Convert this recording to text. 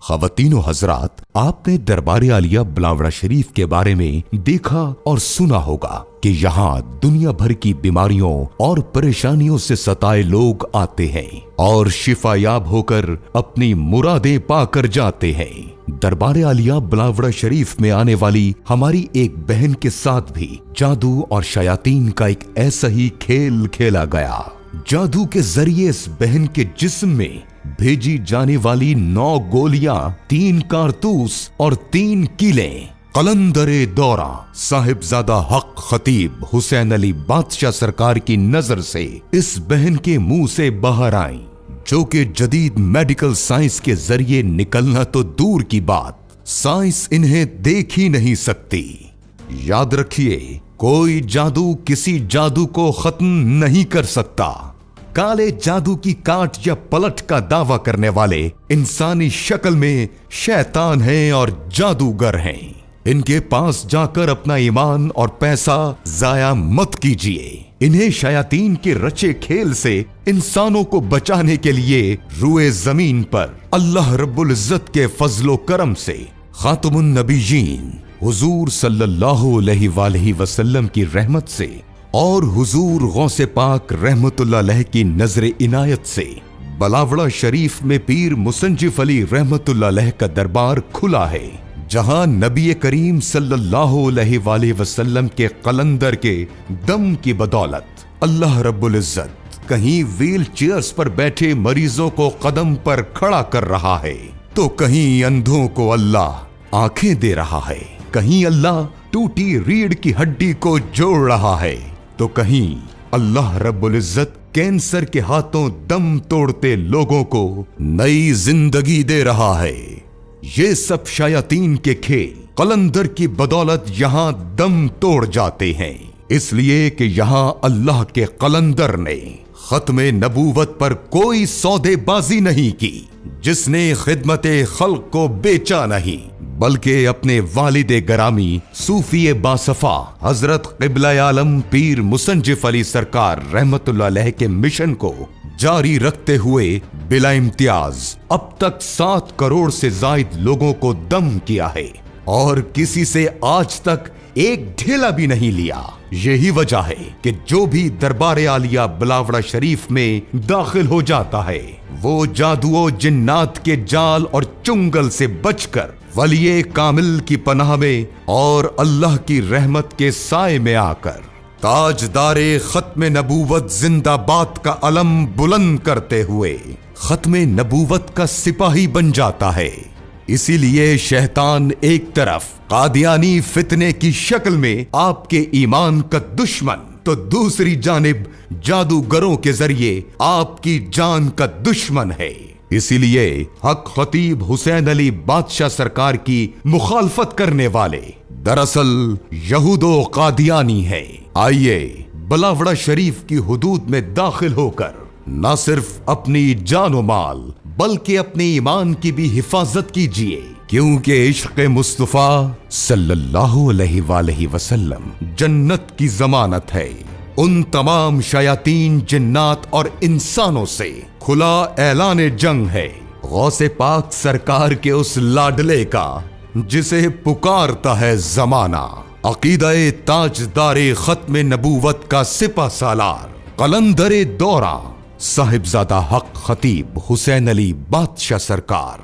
ख़वातीनो हजरात, आपने दरबार आलिया बिलावड़ा शरीफ के बारे में देखा और सुना होगा कि यहाँ दुनिया भर की बीमारियों और परेशानियों से सताए लोग आते हैं और शिफायाब होकर अपनी मुरादें पाकर जाते हैं। दरबार आलिया बिलावड़ा शरीफ में आने वाली हमारी एक बहन के साथ भी जादू और शयातीन का एक ऐसा ही खेल खेला गया। जादू के जरिए इस बहन के जिस्म में भेजी जाने वाली 9 गोलियां, 3 कारतूस और 3 कीलें कलंदरे दौरा साहिबजादा हक खतीब हुसैन अली बादशाह सरकार की नजर से इस बहन के मुंह से बाहर आई, जो कि जदीद मेडिकल साइंस के जरिए निकलना तो दूर की बात, साइंस इन्हें देख ही नहीं सकती। याद रखिए, कोई जादू किसी जादू को खत्म नहीं कर सकता। काले जादू की काट या पलट का दावा करने वाले इंसानी शक्ल में शैतान हैं और जादूगर हैं। इनके पास जाकर अपना ईमान और पैसा जाया मत कीजिए। इन्हें शयातीन के रचे खेल से इंसानों को बचाने के लिए रुए जमीन पर अल्लाह रब्बुल इज्जत के फजलो करम से खातमुन नबीयीन हुजूर सल्लल्लाहु अलैहि वसल्लम की रहमत से और हुजूर गौसे पाक रहमतुल्लाह अलैह की नजर इनायत से बिलावड़ा शरीफ में पीर मुसंजिफ अली रहमतुल्लाह अलैह का दरबार खुला है, जहां नबी करीम सल्लल्लाहु अलैहि वसल्लम के कलंदर के दम की बदौलत अल्लाह रब्बुल इज्जत कहीं व्हील चेयर्स पर बैठे मरीजों को कदम पर खड़ा कर रहा है, तो कहीं अंधों को अल्लाह आंखें दे रहा है, कहीं अल्लाह टूटी रीढ़ की हड्डी को जोड़ रहा है, तो कहीं अल्लाह रब्बुल इज्जत कैंसर के हाथों दम तोड़ते लोगों को नई जिंदगी दे रहा है। ये सब शयातीन के खेल कलंदर की बदौलत यहाँ दम तोड़ जाते हैं, इसलिए कि यहाँ अल्लाह के कलंदर ने खत्मे नबूवत पर कोई सौदेबाजी नहीं की, जिसने खिदमते खल्क को बेचा नहीं, बल्कि अपने वालिदे गरामी सूफी बासफा हजरत क़िबला आलम पीर मुसंजिफ अली सरकार रहमतुल्लाह अलैह के मिशन को जारी रखते हुए बिला इम्तियाज अब तक 7 करोड़ से जायद लोगों को दम किया है और किसी से आज तक एक ढेला भी नहीं लिया। यही वजह है कि जो भी दरबार आलिया बिलावड़ा शरीफ में दाखिल हो जाता है, वो जादुओ जिन्नात के जाल और चुंगल से बचकर वलिये कामिल की पनाह में और अल्लाह की रहमत के साए में आकर ताजदारे खत्मे नबूवत जिंदाबाद का अलम बुलंद करते हुए खत्मे नबूवत का सिपाही बन जाता है। इसीलिए शैतान एक तरफ कादियानी फितने की शक्ल में आपके ईमान का दुश्मन, तो दूसरी जानिब जादूगरों के जरिए आपकी जान का दुश्मन है। इसीलिए हक खतीब हुसैन अली बादशाह सरकार की मुखालफत करने वाले दरअसल यहूदो कादियानी है। आइए बिलावड़ा शरीफ की हुदूद में दाखिल होकर न सिर्फ अपनी जानो माल बल्कि अपने ईमान की भी हिफाजत कीजिए, क्योंकि इश्क़ मुस्तफ़ा सल्लल्लाहु अलैहि वसल्लम जन्नत की जमानत है। उन तमाम शयातीन जिन्नात और इंसानों से खुला ऐलान जंग है, गौसे पाक सरकार के उस लाडले का जिसे पुकारता है जमाना, अकीदाए ताजदारे खत्मे नबूवत का सिपा सालार कलंदरे दौरा साहिबजादा हक खतीब हुसैन अली बादशाह सरकार।